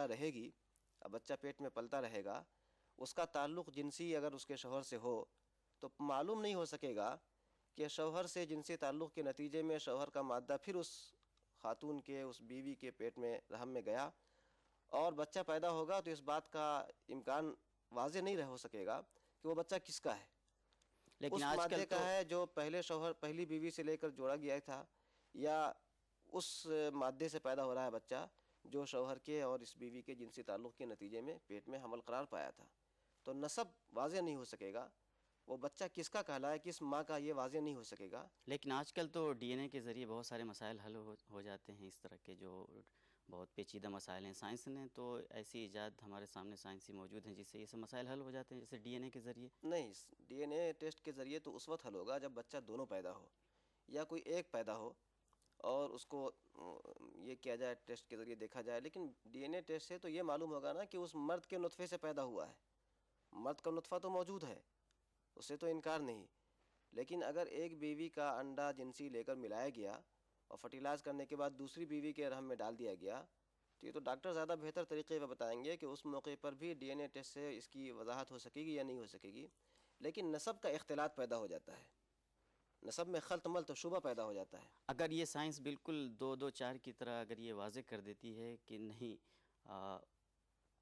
رہے گی، اب بچہ پیٹ میں پلتا رہے گا، اس کا تعلق جنسی اگر اس کے شوہر سے ہو تو معلوم نہیں ہو سکے گا کہ شوہر سے جنسی تعلق کے نتیجے میں شوہر کا مادہ پھر اس خاتون کے، اس بیوی کے پیٹ میں، رحم میں گیا اور بچہ پیدا ہوگا، تو اس بات کا امکان واضح نہیں رہ ہو سکے گا کہ وہ بچہ کس کا ہے، لیکن اس آج کل مادے کا تو ہے جو پہلے شوہر پہلی بیوی سے لے کر جوڑا گیا تھا، یا اس مادے سے پیدا ہو رہا ہے بچہ جو شوہر کے اور اس بیوی کے جنسی تعلق کے نتیجے میں پیٹ میں حمل قرار پایا تھا. تو نسب واضح نہیں ہو سکے گا، وہ بچہ کس کا کہلائے، کس ماں کا، یہ واضح نہیں ہو سکے گا. لیکن آج کل تو ڈی این اے کے ذریعے بہت سارے مسائل حل ہو جاتے ہیں، اس طرح کے جو بہت پیچیدہ مسائل ہیں. سائنس نے تو ایسی ایجاد ہمارے سامنے سائنسی موجود ہیں جس سے یہ سب مسائل حل ہو جاتے ہیں، جیسے ڈی این اے کے ذریعے. نہیں، ڈی این اے ٹیسٹ کے ذریعے تو اس وقت حل ہوگا جب بچہ دونوں پیدا ہو یا کوئی ایک پیدا ہو اور اس کو یہ کیا جائے، ٹیسٹ کے ذریعے دیکھا جائے. لیکن ڈی این اے ٹیسٹ سے تو یہ معلوم ہوگا نا کہ اس مرد کے نطفے سے پیدا ہوا ہے. مرد کا نطفہ تو موجود ہے، اس سے تو انکار نہیں. لیکن اگر ایک بیوی کا انڈا جنسی لے کر ملایا گیا اور فرٹیلائز کرنے کے بعد دوسری بیوی کے رحم میں ڈال دیا گیا، تو یہ تو ڈاکٹر زیادہ بہتر طریقے پہ بتائیں گے کہ اس موقع پر بھی ڈی این اے ٹیسٹ سے اس کی وضاحت ہو سکے گی یا نہیں ہو سکے گی. لیکن نسب کا اختلاط پیدا ہو جاتا ہے، نسب میں خلط ملط شبہ پیدا ہو جاتا ہے. اگر یہ سائنس بالکل دو دو چار کی طرح اگر یہ واضح کر دیتی ہے کہ نہیں،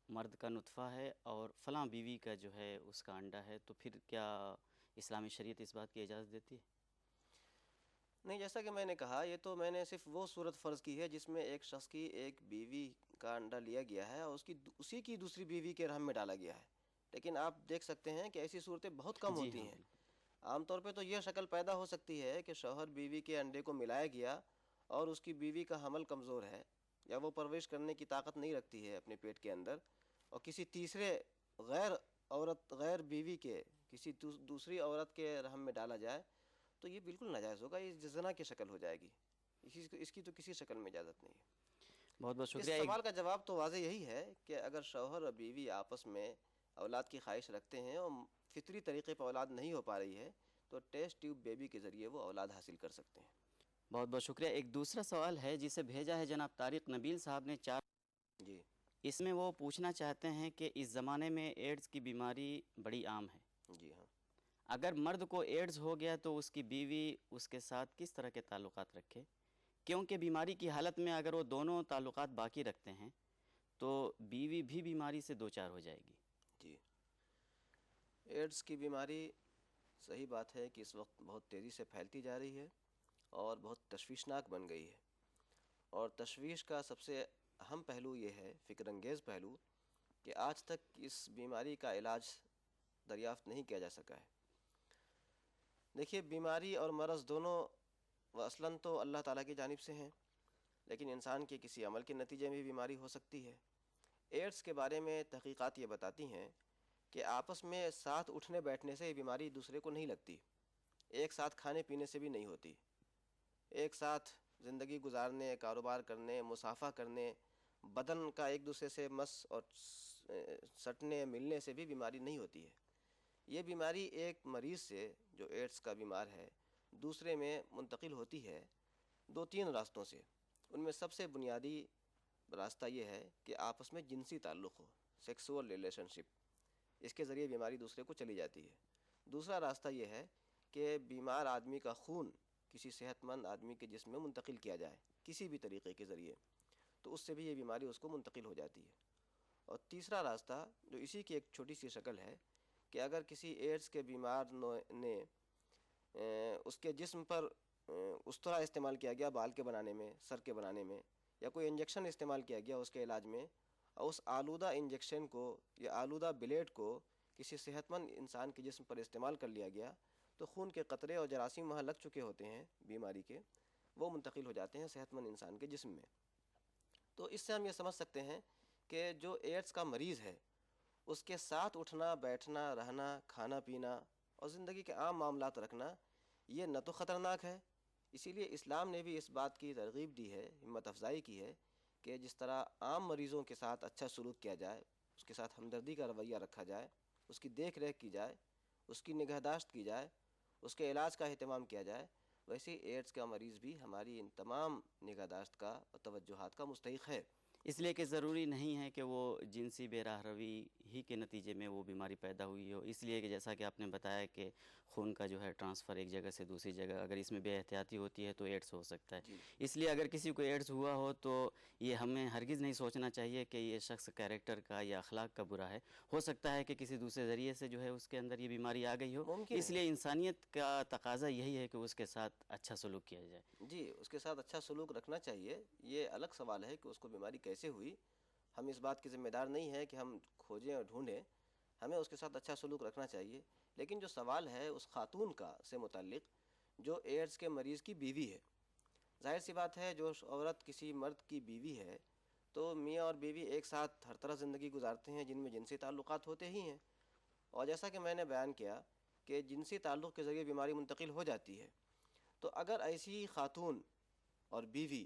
مرد کا نطفہ ہے اور فلاں بیوی کا جو ہے اس کا انڈا ہے، تو پھر کیا اسلامی شریعت اس بات کی اجازت دیتی ہے؟ نہیں، جیسا کہ میں نے کہا، یہ تو میں نے صرف وہ صورت فرض کی ہے جس میں ایک شخص کی ایک بیوی کا انڈا لیا گیا ہے اور اسی کی دوسری بیوی کے رحم میں ڈالا گیا ہے. لیکن آپ دیکھ سکتے ہیں کہ ایسی صورتیں بہت کم جی ہوتی ہاں، ہیں. بالکل. عام طور پہ تو یہ شکل پیدا ہو سکتی ہے کہ شوہر بیوی کے انڈے کو ملایا گیا اور اس کی بیوی کا حمل کمزور ہے یا وہ پرورش کرنے کی طاقت نہیں رکھتی ہے اپنے پیٹ کے اندر، اور کسی تیسرے غیر بیوی کے کسی دوسری عورت کے رحم میں ڈالا جائے، تو یہ بالکل ناجائز ہوگا، یہ زنا کی شکل ہو جائے گی. اس کی تو کسی شکل میں اجازت نہیں ہے. بہت بہت اس شکریہ. سوال کا جواب تو واضح یہی ہے کہ اگر شوہر اور بیوی آپس میں اولاد کی خواہش رکھتے ہیں اور فطری طریقے پر اولاد نہیں ہو پا رہی ہے، تو ٹیسٹ ٹیوب بیبی کے ذریعے وہ اولاد حاصل کر سکتے ہیں. بہت بہت شکریہ. ایک دوسرا سوال ہے جسے بھیجا ہے جناب طارق نبیل صاحب نے 4. جی اس میں وہ پوچھنا چاہتے ہیں کہ اس زمانے میں ایڈز کی بیماری بڑی عام ہے. جی ہاں. اگر مرد کو ایڈز ہو گیا تو اس کی بیوی اس کے ساتھ کس طرح کے تعلقات رکھے؟ کیونکہ بیماری کی حالت میں اگر وہ دونوں تعلقات باقی رکھتے ہیں تو بیوی بھی بیماری سے دوچار ہو جائے گی. جی، ایڈز کی بیماری، صحیح بات ہے کہ اس وقت بہت تیزی سے پھیلتی جا رہی ہے اور بہت تشویشناک بن گئی ہے. اور تشویش کا سب سے اہم پہلو یہ ہے، فکر انگیز پہلو، کہ آج تک اس بیماری کا علاج دریافت نہیں کیا جا سکا ہے. دیکھیے، بیماری اور مرض دونوں اصلاً تو اللہ تعالیٰ کی جانب سے ہیں، لیکن انسان کے کسی عمل کے نتیجے میں بھی بیماری ہو سکتی ہے. ایڈز کے بارے میں تحقیقات یہ بتاتی ہیں کہ آپس میں ساتھ اٹھنے بیٹھنے سے یہ بیماری دوسرے کو نہیں لگتی، ایک ساتھ کھانے پینے سے بھی نہیں ہوتی، ایک ساتھ زندگی گزارنے، کاروبار کرنے، مسافہ کرنے، بدن کا ایک دوسرے سے مس اور سٹنے ملنے سے بھی بیماری نہیں ہوتی ہے. یہ بیماری ایک مریض سے جو ایڈز کا بیمار ہے دوسرے میں منتقل ہوتی ہے 2-3 راستوں سے. ان میں سب سے بنیادی راستہ یہ ہے کہ آپس میں جنسی تعلق ہو، سیکسول ریلیشن شپ، اس کے ذریعے بیماری دوسرے کو چلی جاتی ہے. دوسرا راستہ یہ ہے کہ بیمار آدمی کا خون کسی صحت مند آدمی کے جسم میں منتقل کیا جائے کسی بھی طریقے کے ذریعے، تو اس سے بھی یہ بیماری اس کو منتقل ہو جاتی ہے. اور تیسرا راستہ جو اسی کی ایک چھوٹی سی شکل ہے کہ اگر کسی ایڈز کے بیمار نے اس کے جسم پر استرا استعمال کیا گیا بال کے بنانے میں، سر کے بنانے میں، یا کوئی انجیکشن استعمال کیا گیا اس کے علاج میں، اور اس آلودہ انجیکشن کو یا آلودہ بلیڈ کو کسی صحت مند انسان کے جسم پر استعمال کر لیا گیا، تو خون کے قطرے اور جراثیم وہاں لگ چکے ہوتے ہیں بیماری کے، وہ منتقل ہو جاتے ہیں صحت مند انسان کے جسم میں. تو اس سے ہم یہ سمجھ سکتے ہیں کہ جو ایڈز کا مریض ہے اس کے ساتھ اٹھنا بیٹھنا، رہنا، کھانا پینا اور زندگی کے عام معاملات رکھنا، یہ نہ تو خطرناک ہے. اسی لیے اسلام نے بھی اس بات کی ترغیب دی ہے، ہمت افزائی کی ہے کہ جس طرح عام مریضوں کے ساتھ اچھا سلوک کیا جائے، اس کے ساتھ ہمدردی کا رویہ رکھا جائے، اس کی دیکھ ریکھ کی جائے، اس کی نگہداشت کی جائے، اس کے علاج کا اہتمام کیا جائے، ویسے ایڈز کا مریض بھی ہماری ان تمام نگہداشت کا اور توجہات کا مستحق ہے. اس لیے کہ ضروری نہیں ہے کہ وہ جنسی بے راہ روی ہی کے نتیجے میں وہ بیماری پیدا ہوئی ہو، اس لیے کہ جیسا کہ آپ نے بتایا کہ خون کا جو ہے ٹرانسفر ایک جگہ سے دوسری جگہ اگر اس میں بے احتیاطی ہوتی ہے تو ایڈس ہو سکتا ہے۔ جی اس لیے اگر کسی کو ایڈس ہوا ہو تو یہ ہمیں ہرگز نہیں سوچنا چاہیے کہ یہ شخص کیریکٹر کا یا اخلاق کا برا ہے، ہو سکتا ہے کہ کسی دوسرے ذریعے سے جو ہے اس کے اندر یہ بیماری آ گئی ہو، ممکن اس ہے۔ لیے انسانیت کا تقاضا یہی ہے کہ اس کے ساتھ اچھا سلوک کیا جائے۔ جی اس کے ساتھ اچھا سلوک رکھنا چاہیے، یہ الگ سوال ہے کہ اس کو بیماری کیسے ہوئی، ہم اس بات کے ذمہ دار نہیں ہیں کہ ہم کھوجیں اور ڈھونڈیں، ہمیں اس کے ساتھ اچھا سلوک رکھنا چاہیے۔ لیکن جو سوال ہے اس خاتون کا سے متعلق جو ایڈز کے مریض کی بیوی ہے، ظاہر سی بات ہے جو عورت کسی مرد کی بیوی ہے تو میاں اور بیوی ایک ساتھ ہر طرح زندگی گزارتے ہیں جن میں جنسی تعلقات ہوتے ہی ہیں، اور جیسا کہ میں نے بیان کیا کہ جنسی تعلق کے ذریعے بیماری منتقل ہو جاتی ہے، تو اگر ایسی خاتون اور بیوی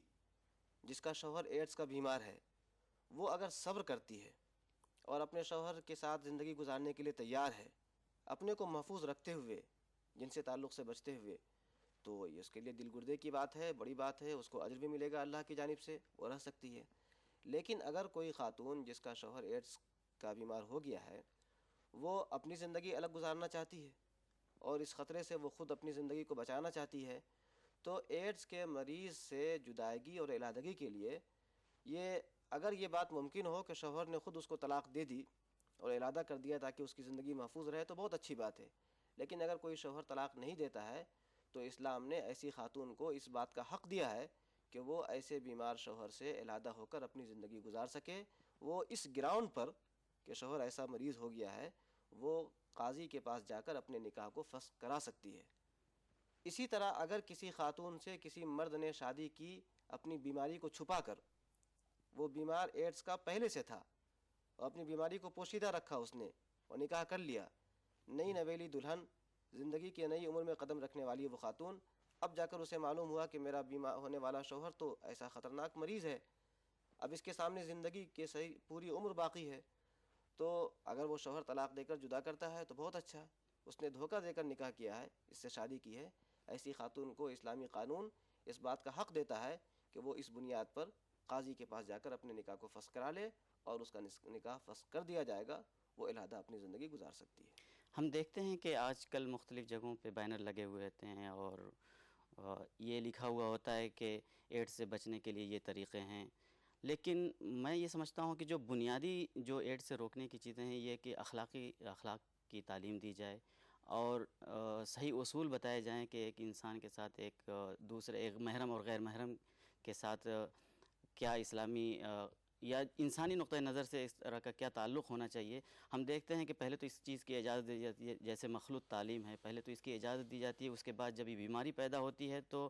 جس کا شوہر ایڈز کا بیمار ہے وہ اگر صبر کرتی ہے اور اپنے شوہر کے ساتھ زندگی گزارنے کے لیے تیار ہے، اپنے کو محفوظ رکھتے ہوئے، جنسی تعلق سے بچتے ہوئے، تو یہ اس کے لیے دل گردے کی بات ہے، بڑی بات ہے، اس کو اجر بھی ملے گا اللہ کی جانب سے، وہ رہ سکتی ہے۔ لیکن اگر کوئی خاتون جس کا شوہر ایڈز کا بیمار ہو گیا ہے وہ اپنی زندگی الگ گزارنا چاہتی ہے اور اس خطرے سے وہ خود اپنی زندگی کو بچانا چاہتی ہے، تو ایڈز کے مریض سے جدائیگی اور علیحدگی کے لیے یہ اگر یہ بات ممکن ہو کہ شوہر نے خود اس کو طلاق دے دی اور علیحدہ کر دیا تاکہ اس کی زندگی محفوظ رہے تو بہت اچھی بات ہے۔ لیکن اگر کوئی شوہر طلاق نہیں دیتا ہے تو اسلام نے ایسی خاتون کو اس بات کا حق دیا ہے کہ وہ ایسے بیمار شوہر سے علیحدہ ہو کر اپنی زندگی گزار سکے، وہ اس گراؤنڈ پر کہ شوہر ایسا مریض ہو گیا ہے وہ قاضی کے پاس جا کر اپنے نکاح کو فسخ کرا سکتی ہے۔ اسی طرح اگر کسی خاتون سے کسی مرد نے شادی کی اپنی بیماری کو چھپا کر، وہ بیمار ایڈز کا پہلے سے تھا اور اپنی بیماری کو پوشیدہ رکھا اس نے اور نکاح کر لیا، نئی نویلی دلہن زندگی کی نئی عمر میں قدم رکھنے والی وہ خاتون، اب جا کر اسے معلوم ہوا کہ میرا بیمار ہونے والا شوہر تو ایسا خطرناک مریض ہے، اب اس کے سامنے زندگی کے صحیح پوری عمر باقی ہے، تو اگر وہ شوہر طلاق دے کر جدا کرتا ہے تو بہت اچھا، اس نے دھوکہ دے کر نکاح کیا ہے، اس سے شادی کی ہے، ایسی خاتون کو اسلامی قانون اس بات کا حق دیتا ہے کہ وہ اس بنیاد پر قاضی کے پاس جا کر اپنے نکاح کو فسخ کرا لے اور اس کا نکاح فسخ کر دیا جائے گا، وہ علیحدہ اپنی زندگی گزار سکتی ہے۔ ہم دیکھتے ہیں کہ آج کل مختلف جگہوں پہ بینر لگے ہوئے رہتے ہیں اور یہ لکھا ہوا ہوتا ہے کہ ایڈس سے بچنے کے لیے یہ طریقے ہیں، لیکن میں یہ سمجھتا ہوں کہ جو بنیادی جو ایڈس سے روکنے کی چیزیں ہیں یہ کہ اخلاق کی تعلیم دی جائے اور صحیح اصول بتائے جائیں کہ ایک انسان کے ساتھ دوسرے ایک محرم اور غیر محرم کے ساتھ کیا اسلامی یا انسانی نقطہ نظر سے اس طرح کا کیا تعلق ہونا چاہیے۔ ہم دیکھتے ہیں کہ پہلے تو اس چیز کی اجازت دی جاتی ہے، جیسے مخلوط تعلیم ہے، پہلے تو اس کی اجازت دی جاتی ہے، اس کے بعد جب یہ بیماری پیدا ہوتی ہے تو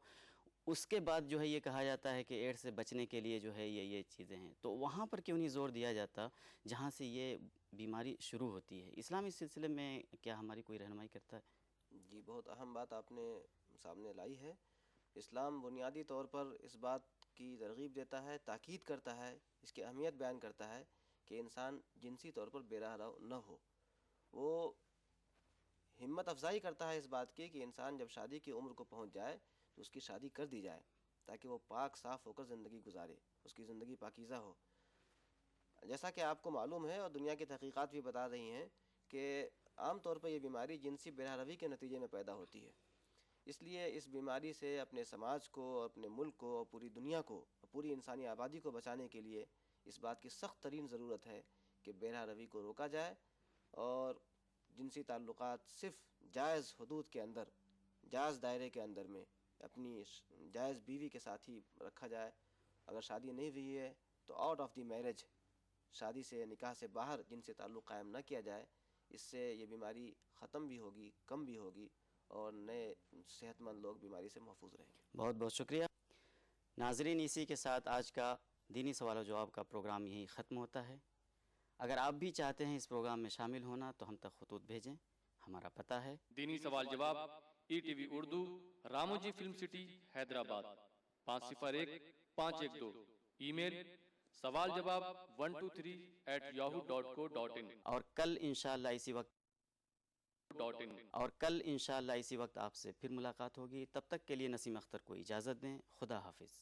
اس کے بعد جو ہے یہ کہا جاتا ہے کہ ایڈس سے بچنے کے لیے جو ہے یہ چیزیں ہیں، تو وہاں پر کیوں نہیں زور دیا جاتا جہاں سے یہ بیماری شروع ہوتی ہے؟ اسلام اس سلسلے میں کیا ہماری کوئی رہنمائی کرتا ہے؟ جی بہت اہم بات آپ نے سامنے لائی ہے۔ اسلام بنیادی طور پر اس بات کی ترغیب دیتا ہے، تاکید کرتا ہے، اس کی اہمیت بیان کرتا ہے کہ انسان جنسی طور پر بے راہ رو نہ ہو، وہ ہمت افزائی کرتا ہے اس بات کی کہ انسان جب شادی کی عمر کو پہنچ جائے تو اس کی شادی کر دی جائے تاکہ وہ پاک صاف ہو کر زندگی گزارے، اس کی زندگی پاکیزہ ہو۔ جیسا کہ آپ کو معلوم ہے اور دنیا کی تحقیقات بھی بتا رہی ہیں کہ عام طور پر یہ بیماری جنسی بے راہ روی کے نتیجے میں پیدا ہوتی ہے، اس لیے اس بیماری سے اپنے سماج کو، اپنے ملک کو، اور پوری دنیا کو، پوری انسانی آبادی کو بچانے کے لیے اس بات کی سخت ترین ضرورت ہے کہ بے راہ روی کو روکا جائے اور جنسی تعلقات صرف جائز حدود کے اندر، جائز دائرے کے اندر میں اپنی جائز بیوی کے ساتھ ہی رکھا جائے۔ اگر شادی نہیں ہوئی ہے تو آؤٹ آف دی میرج، شادی سے، نکاح سے باہر جنسی تعلق قائم نہ کیا جائے، اس سے یہ بیماری ختم بھی ہوگی، کم بھی ہوگی اور نئے صحت مند لوگ بیماری سے محفوظ رہیں گے۔ بہت بہت شکریہ ناظرین، اسی کے ساتھ آج کا دینی سوال و جواب کا پروگرام یہیں ختم ہوتا ہے۔ اگر آپ بھی چاہتے ہیں اس پروگرام میں شامل ہونا تو ہم تک خطوط بھیجیں۔ ہمارا پتہ ہے دینی سوال جواب، E T V Urdu, Ramoji film city, Hyderabad 501-512۔ E mail سوال جواب 123@yahoo.co.in۔ اور کل انشاءاللہ اسی وقت آپ سے پھر ملاقات ہوگی۔ تب تک کے لیے نسیم اختر کو اجازت دیں۔ خدا حافظ۔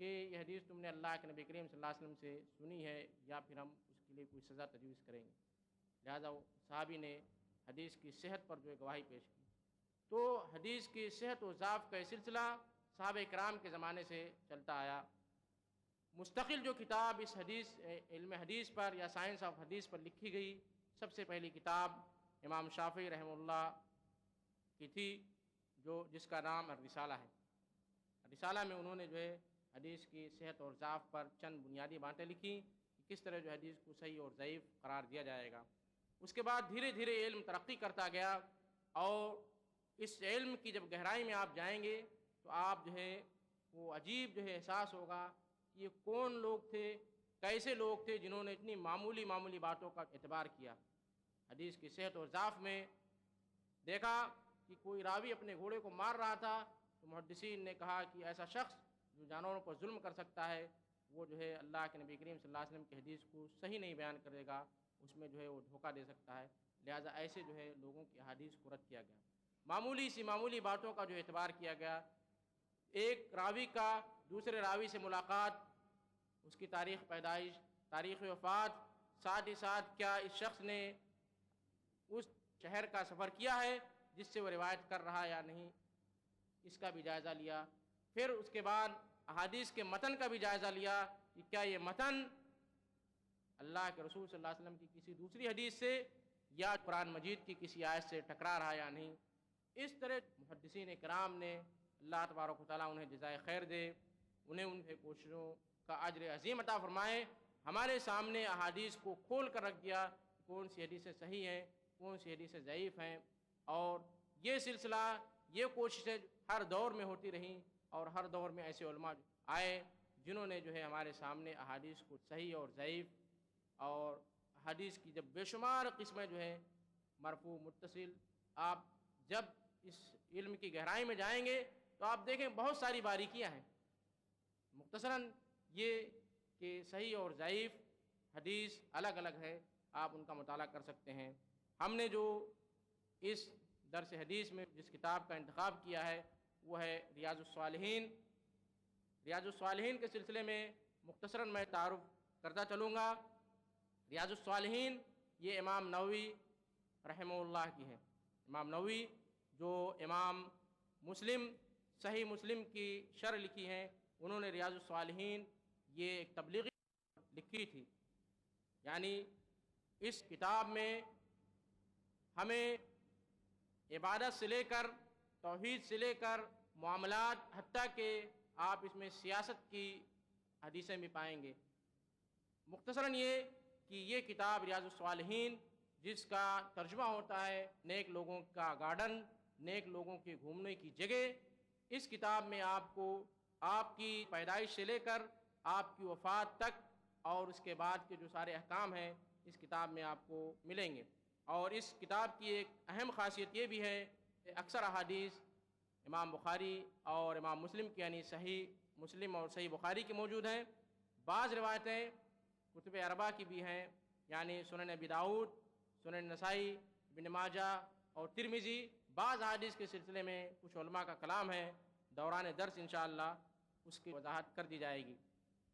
کہ یہ حدیث تم نے اللہ کے نبی کریم صلی اللہ علیہ وسلم سے سنی ہے یا پھر ہم اس کے لیے کوئی سزا تجویز کریں گے. لہٰذا وہ صحابی نے حدیث کی صحت پر جو ہے گواہی پیش کی. تو حدیث کی صحت و ضعف کا یہ سلسلہ صحابہ کرام کے زمانے سے چلتا آیا. مستقل جو کتاب اس حدیث علم حدیث پر یا سائنس آف حدیث پر لکھی گئی، سب سے پہلی کتاب امام شافعی رحمہ اللہ کی تھی، جس کا نام الرسالہ ہے. رسالہ میں انہوں نے جو ہے حدیث کی صحت اور ضعف پر چند بنیادی باتیں لکھی کہ کس طرح جو حدیث کو صحیح اور ضعیف قرار دیا جائے گا. اس کے بعد دھیرے دھیرے علم ترقی کرتا گیا، اور اس علم کی جب گہرائی میں آپ جائیں گے تو آپ جو ہے وہ عجیب جو ہے احساس ہوگا کہ یہ کون لوگ تھے، کیسے لوگ تھے جنہوں نے اتنی معمولی باتوں کا اعتبار کیا. حدیث کی صحت اور ضعف میں دیکھا کہ کوئی راوی اپنے گھوڑے کو مار رہا تھا تو محدثین نے کہا کہ ایسا شخص جو جانوروں پر ظلم کر سکتا ہے وہ جو ہے اللہ کے نبی کریم صلی اللہ علیہ وسلم کی حدیث کو صحیح نہیں بیان کرے گا، اس میں جو ہے وہ دھوکہ دے سکتا ہے. لہٰذا ایسے جو ہے لوگوں کی احادیث کو رد کیا گیا. معمولی باتوں کا جو اعتبار کیا گیا. ایک راوی کا دوسرے راوی سے ملاقات، اس کی تاریخ پیدائش، تاریخ وفات، ساتھ ہی ساتھ کیا اس شخص نے اس شہر کا سفر کیا ہے جس سے وہ روایت کر رہا یا نہیں، اس کا بھی جائزہ لیا. پھر اس کے بعد احادیث کے متن کا بھی جائزہ لیا کہ کیا یہ متن اللہ کے رسول صلی اللہ علیہ وسلم کی کسی دوسری حدیث سے یا قرآن مجید کی کسی آیت سے ٹکرا رہا یا نہیں. اس طرح محدثین کرام نے، اللہ تبارک و تعالیٰ انہیں جزائے خیر دے، انہیں ان کے کوششوں کا اجر عظیم عطا فرمائے، ہمارے سامنے احادیث کو کھول کر رکھ دیا کہ کون سی حدیثیں صحیح ہیں، کون سی حدیثیں ضعیف ہیں. اور یہ سلسلہ، یہ کوششیں ہر دور میں ہوتی رہیں، اور ہر دور میں ایسے علماء آئے جنہوں نے جو ہے ہمارے سامنے احادیث کو صحیح اور ضعیف، اور حدیث کی جب بے شمار قسمیں جو ہیں مرفوع، متصل، آپ جب اس علم کی گہرائی میں جائیں گے تو آپ دیکھیں بہت ساری باریکیاں ہیں. مختصراً یہ کہ صحیح اور ضعیف حدیث الگ الگ ہے، آپ ان کا مطالعہ کر سکتے ہیں. ہم نے جو اس درس حدیث میں جس کتاب کا انتخاب کیا ہے وہ ہے ریاض الصالحین. ریاض الصالحین کے سلسلے میں مختصراً میں تعارف کرتا چلوں گا. ریاض الصالحین یہ امام نووی رحمہ اللہ کی ہے. امام نووی جو امام مسلم، صحیح مسلم کی شرح لکھی ہے، انہوں نے ریاض الصالحین یہ ایک تبلیغی لکھی تھی. یعنی اس کتاب میں ہمیں عبادت سے لے کر، توحید سے لے کر، معاملات، حتیٰ کہ آپ اس میں سیاست کی حدیثیں بھی پائیں گے. مختصراً یہ کہ یہ کتاب ریاض الصالحین، جس کا ترجمہ ہوتا ہے نیک لوگوں کا گارڈن، نیک لوگوں کے گھومنے کی جگہ، اس کتاب میں آپ کو آپ کی پیدائش سے لے کر آپ کی وفات تک اور اس کے بعد کے جو سارے احکام ہیں اس کتاب میں آپ کو ملیں گے. اور اس کتاب کی ایک اہم خاصیت یہ بھی ہے کہ اکثر احادیث امام بخاری اور امام مسلم کی، یعنی صحیح مسلم اور صحیح بخاری کی موجود ہیں. بعض روایتیں کتب اربعہ کی بھی ہیں، یعنی سنن ابی داؤد، سنن نسائی، ابن ماجہ اور ترمذی. بعض احادیث کے سلسلے میں کچھ علماء کا کلام ہے، دوران درس انشاءاللہ اس کی وضاحت کر دی جائے گی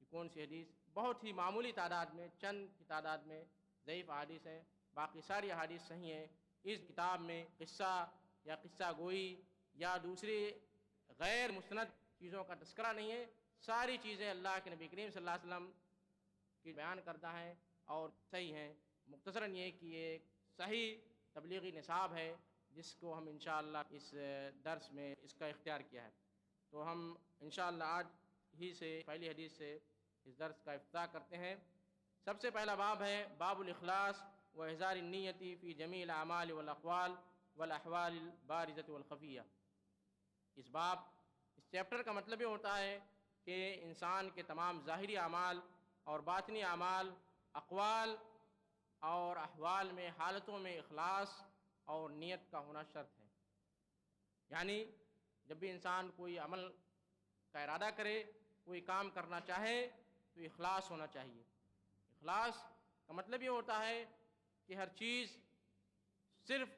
کہ کون سی حدیث. بہت ہی معمولی تعداد میں، چند کی تعداد میں ضعیف احادیث ہیں، باقی ساری احادیث صحیح ہیں. اس کتاب میں قصہ یا قصہ گوئی یا دوسری غیر مستند چیزوں کا تذکرہ نہیں ہے. ساری چیزیں اللہ کے نبی کریم صلی اللہ علیہ وسلم کی بیان کردہ ہیں اور صحیح ہیں. مختصراً یہ کہ یہ ایک صحیح تبلیغی نصاب ہے جس کو ہم انشاءاللہ اس درس میں اس کا اختیار کیا ہے. تو ہم انشاءاللہ آج ہی سے پہلی حدیث سے اس درس کا افتتاح کرتے ہیں. سب سے پہلا باب ہے باب الاخلاص و اظہار النیت فی جمیع الاعمال والاقوال والاحوال البارزۃ والخفیہ. اس چیپٹر کا مطلب یہ ہوتا ہے کہ انسان کے تمام ظاہری اعمال اور باطنی اعمال، اقوال اور احوال میں، حالتوں میں اخلاص اور نیت کا ہونا شرط ہے. یعنی جب بھی انسان کوئی عمل کا ارادہ کرے، کوئی کام کرنا چاہے تو اخلاص ہونا چاہیے. اخلاص کا مطلب یہ ہوتا ہے کہ ہر چیز صرف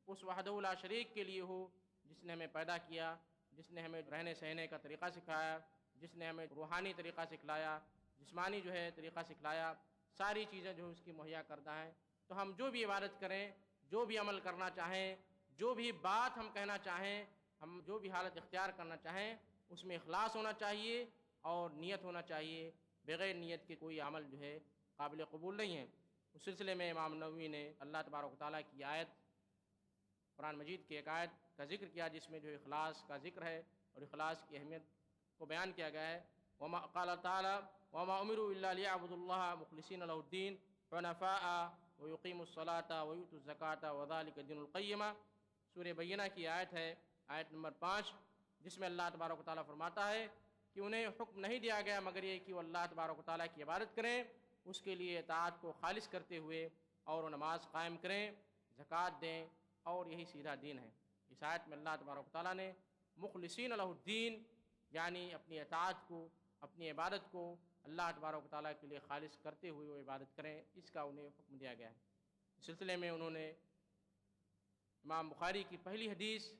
اس وحدہ لا شریک کے لیے ہو جس نے ہمیں پیدا کیا، جس نے ہمیں رہنے سہنے کا طریقہ سکھایا، جس نے ہمیں روحانی طریقہ سکھلایا، جسمانی جو ہے طریقہ سکھلایا، ساری چیزیں جو اس کی مہیا کردہ ہیں. تو ہم جو بھی عبادت کریں، جو بھی عمل کرنا چاہیں، جو بھی بات ہم کہنا چاہیں، ہم جو بھی حالت اختیار کرنا چاہیں، اس میں اخلاص ہونا چاہیے اور نیت ہونا چاہیے. بغیر نیت کے کوئی عمل جو ہے قابل قبول نہیں ہے. اس سلسلے میں امام نووی نے اللہ تبارک و تعالیٰ کی آیت، قرآن مجید کی ایک آیت کا ذکر کیا جس میں جو اخلاص کا ذکر ہے اور اخلاص کی اہمیت کو بیان کیا گیا ہے. قال تعالیٰ وما امروا الا ليعبدوا الله مخلصين له الدين حنفاء ويقيموا الصلاة ويؤتوا الزكاة وذلك الدين القيم. سورہ بینہ کی آیت ہے، آیت نمبر 5، جس میں اللہ تبارک و تعالیٰ فرماتا ہے کہ انہیں حکم نہیں دیا گیا مگر یہ کہ وہ اللہ تبارک و تعالیٰ کی عبادت کریں، اس کے لیے اطاعت کو خالص کرتے ہوئے، اور وہ نماز قائم کریں، زکوٰۃ دیں، اور یہی سیدھا دین ہے. اس آیت میں اللہ تبارک و تعالیٰ نے مخلصین لہ الدین، یعنی اپنی اطاعت کو، اپنی عبادت کو اللہ تبارک و تعالیٰ کے لیے خالص کرتے ہوئے وہ عبادت کریں، اس کا انہیں حکم دیا گیا ہے. اس سلسلے میں انہوں نے امام بخاری کی پہلی حدیث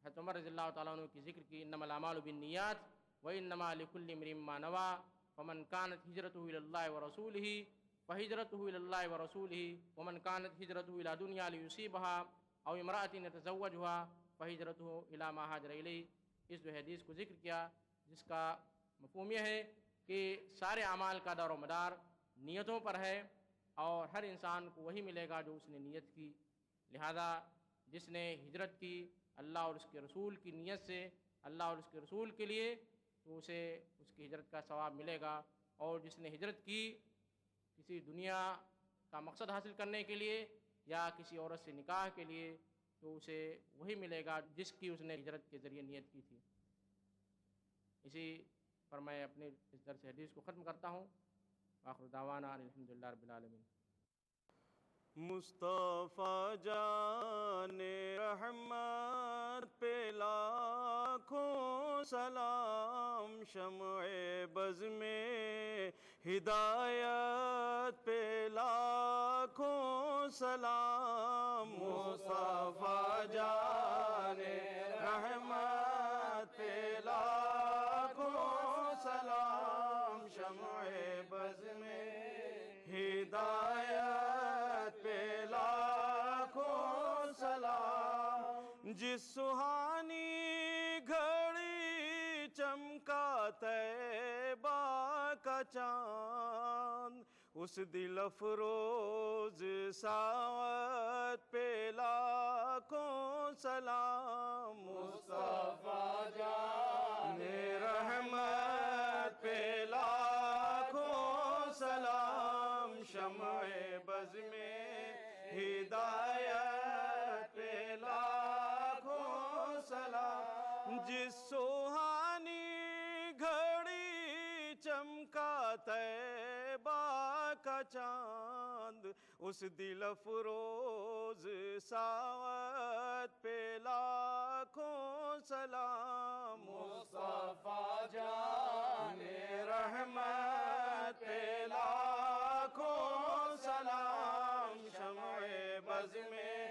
حضرت عمر رضی اللہ تعالیٰ عنہ کی ذکر کی، انما الاعمال بالنیات وانما لکل امرئ ما نوى فمن كانت هجرته الى الله ورسوله فهجرته الى الله ورسوله ومن كانت هجرته الى دنيا ليصيبها او امرأة يتزوجها فهجرته الى ما هاجر اليه. اس جو حدیث کو ذکر کیا جس کا مفہوم یہ ہے کہ سارے اعمال کا دار و مدار نیتوں پر ہے، اور ہر انسان کو وہی ملے گا جو اس نے نیت کی. لہذا جس نے ہجرت کی اللہ اور اس کے رسول کی نیت سے، اللہ اور اس کے رسول کے لیے، تو اسے اس کی ہجرت کا ثواب ملے گا. اور جس نے ہجرت کی کسی دنیا کا مقصد حاصل کرنے کے لیے یا کسی عورت سے نکاح کے لیے، تو اسے وہی ملے گا جس کی اس نے ہجرت کے ذریعے نیت کی تھی. اسی پر میں اپنے اس درس حدیث کو ختم کرتا ہوں. آخر دعوانا الحمدللہ رب العالمین. مصطفیٰ جان رحمت پہ لاکھوں سلام، شمع بز میں ہدایت پہ لاکھوں سلام. مصطفیٰ جان رحمت پہ لاکھوں سلام، شمع بز میں ہدایت پہ لاکھوں سلام. جس سہانی گھڑی چمکا طیبہ کا چاند، اس دل افروز ساعت پہ لاکھوں سلام. مصطفیٰ جان رحمت پہ لاکھوں سلام، شمع بز میں ہدایت پہ لاکھوں سلام. جس سوہانی گھڑی چمکا طیبہ کا چاند، اس دل افروز ساعت پہ لاکھوں سلام. مصطفیٰ جان رحمت پہ لاکھوں سلام، شمع بز میں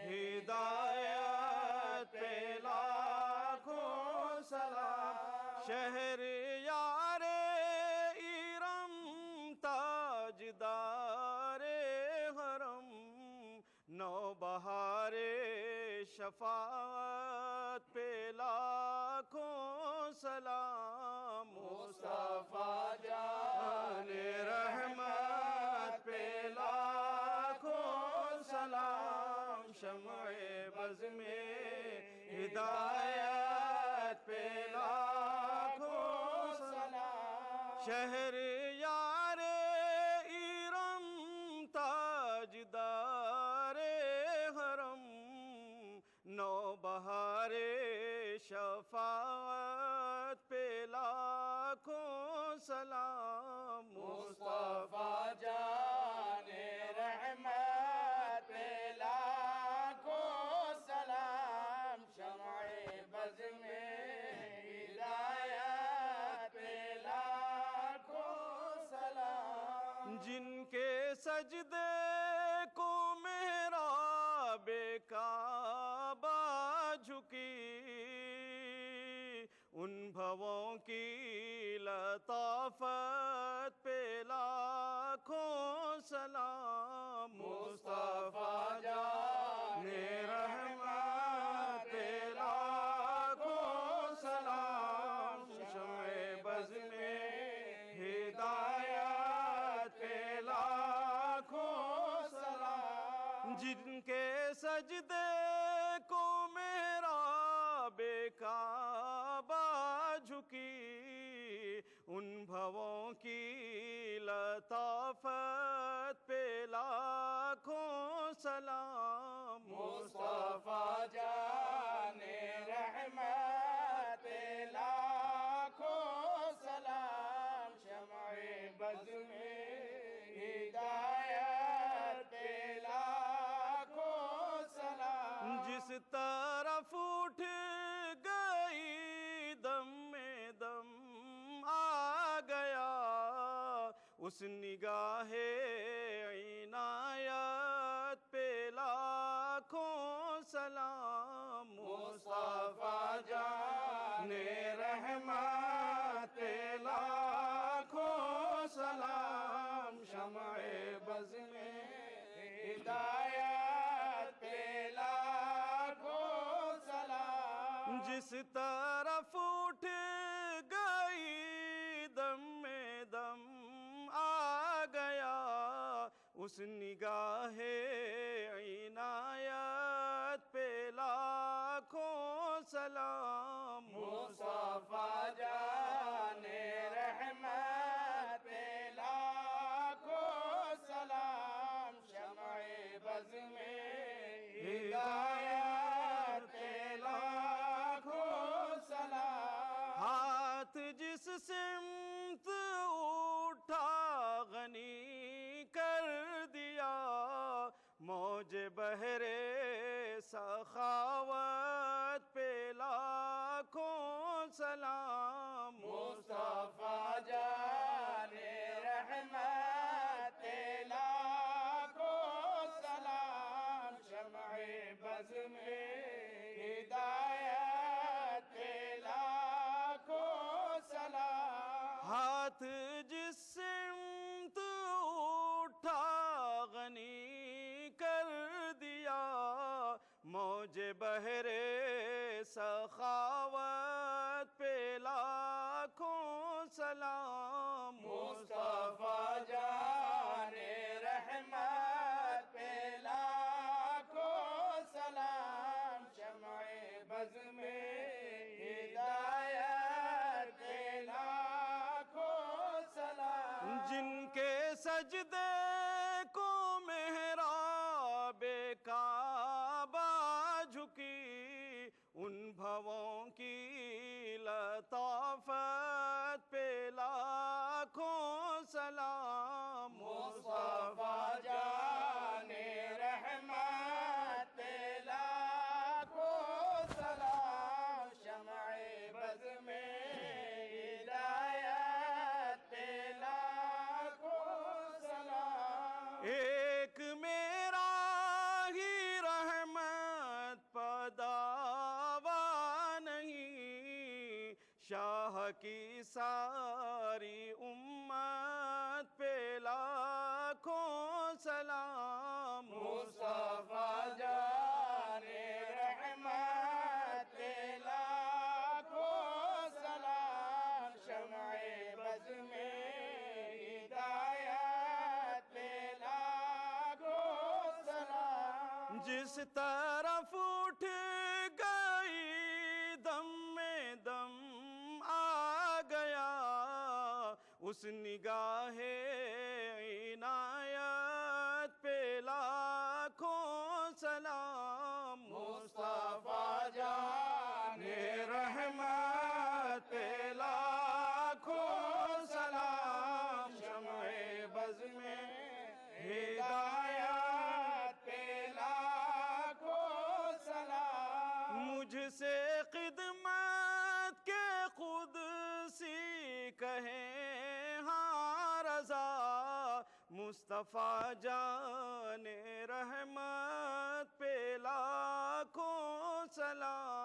ہدایت پہ لاکھوں سلام. شہر یار ایرم تاجدار حرم، نو بہار شفاعت پہ لاکھوں سلام. مصطفیٰ جان رحمت پہ لاکھوں سلام، شمع بز میں ہدایت پہ لاکھوں سلام. شہر یار ایرم تاجدار حرم، نو بہار شفاعت پہ لاکھوں سلام. مصطفیٰ جان رحمت پہ لاکھوں سلام، شمع بز میں ہدایت پہ لاکھوں سلام. جن کے سجدے کو محراب کعبہ جھکی، ان بھووں کی لطافت پہ لاکھوں سلام مصطفیٰ جان رحمت پہ لاکھوں سلام شمع بز میں ہدایت پہ لاکھوں سلام جن کے سجدے کو محراب کعبہ جھکی ان بھووں کی لطافت پہ لاکھوں سلام مصطفیٰ جان رحمت پہ لاکھوں سلام شمع بز میں ہدایت پہ لاکھوں سلام جس طرف اٹھ گئی دم میں دم آ گیا اس نگاہ عنایت پہ لاکھوں سلام مصطفیٰ جان رحمت پہ لاکھوں سلام شمع بز میں ہدایت پہ لاکھوں سلام جس طرف اٹھ گئی دم میں دم آ گیا اس نگاہ عنایت پہ لاکھوں سلام مصطفیٰ جان رحمت پہ لاکھوں سلام شمع بز میں ہدایت پہ لاکھوں سلام ہاتھ جس سمت اٹھا غنی کر دیا موج بحرِ سخاوت پہ لاکھوں سلام مصطفیٰ جان رحمت پہ لاکھوں سلام شمع بز میں ہدایت پہ لاکھوں سلام ہاتھ جس سمت اٹھا غنی کر دیا موج بحرِ سخاوت پہ لاکھوں سلام مصطفیٰ جان رحمت پہ لاکھوں سلام شمع بز میں ہدایت پہ لاکھوں سلام جن کے سجدے کو محراب کعبہ جھکی ان بھووں کی لطافت پہ لاکھوں سلام مصطفیٰ جان رحمت پہ لاکھوں سلام شمع بز میں ہدایت پہ لاکھوں سلام ایک میرا ہی رحمت پداوا نہیں شاہ کی ساری امت پہ لاکھوں سلام مصطفیٰ جان رحمت پہ لاکھوں سلام شمع بز میں ہدایت پہ لاکھوں سلام جس طرف اٹھ گئی دم میں دم آ گیا اس نگاہ عنایت پہ لاکھوں سلام مصطفیٰ جان رحمت پہ لاکھوں سلام شمع بز میں ہدایت پہ لاکھوں سلام مجھ سے خدمت کے قدسی کہیں ہاں رضا مصطفیٰ جان رحمت پہ لاکھوں سلام